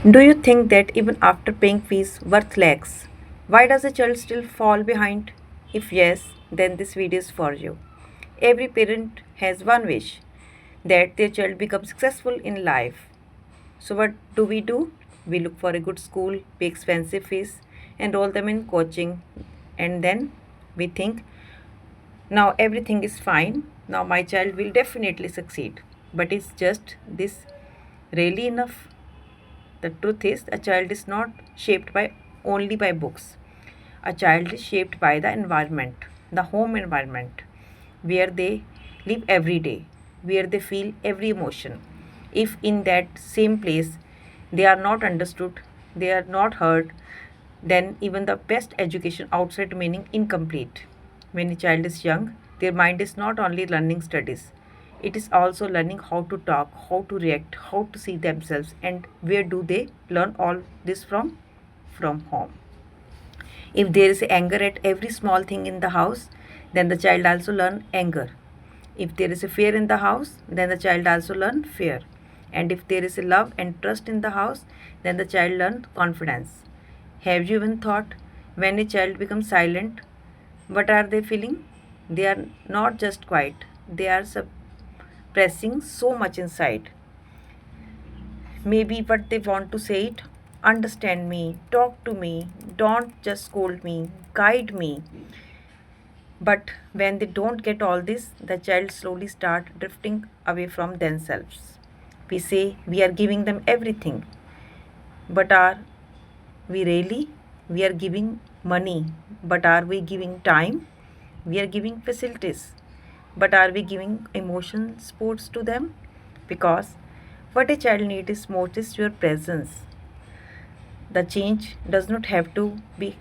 Do you think that even after paying fees worth lakhs, why does a child still fall behind? If yes, then this video is for you. Every parent has one wish that their child becomes successful in life. So, what do? We look for a good school, pay expensive fees, enroll them in coaching, and then we think now everything is fine. Now my child will definitely succeed. But it's just this really enough? The truth is, a child is not shaped by only by books. A child is shaped by the environment, the home environment, where they live every day, where they feel every emotion. If in that same place they are not understood, they are not heard, then even the best education outside remaining incomplete. When a child is young, their mind is not only learning studies, it is also learning how to talk, how to react, how to see themselves, and where do they learn all this from? From home. If there is anger at every small thing in the house, then the child also learn anger. If there is a fear in the house, then the child also learn fear. And if there is a love and trust in the house, then the child learn confidence. Have you even thought when a child becomes silent, what are they feeling? They are not just quiet, they are suppressing so much inside. Maybe what they want to say it, understand me, talk to me, don't just scold me, guide me. But when they don't get all this, the child slowly start drifting away from themselves. We say we are giving them everything, but are we really? We are giving money, but are we giving time? We are giving facilities, but are we giving emotion sports to them? Because what a child needs is most is your presence. The change does not have to be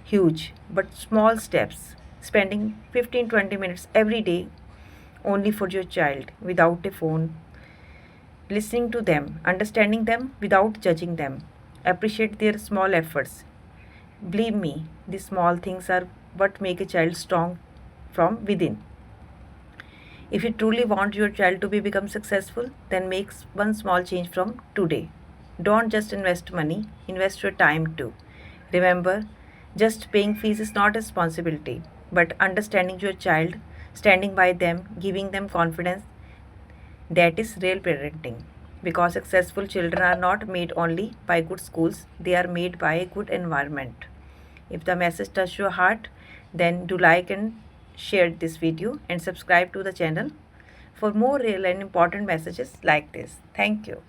huge, but small steps. Spending 15-20 minutes every day only for your child without a phone, listening to them, understanding them without judging them. Appreciate their small efforts. Believe me, these small things are what make a child strong from within. If you truly want your child to become successful, then make one small change from today. Don't just invest money, invest your time too. Remember, just paying fees is not a responsibility, but understanding your child, standing by them, giving them confidence, that is real parenting. Because successful children are not made only by good schools, they are made by a good environment. If the message touched your heart, then do like and share this video and subscribe to the channel for more real and important messages like this. Thank you.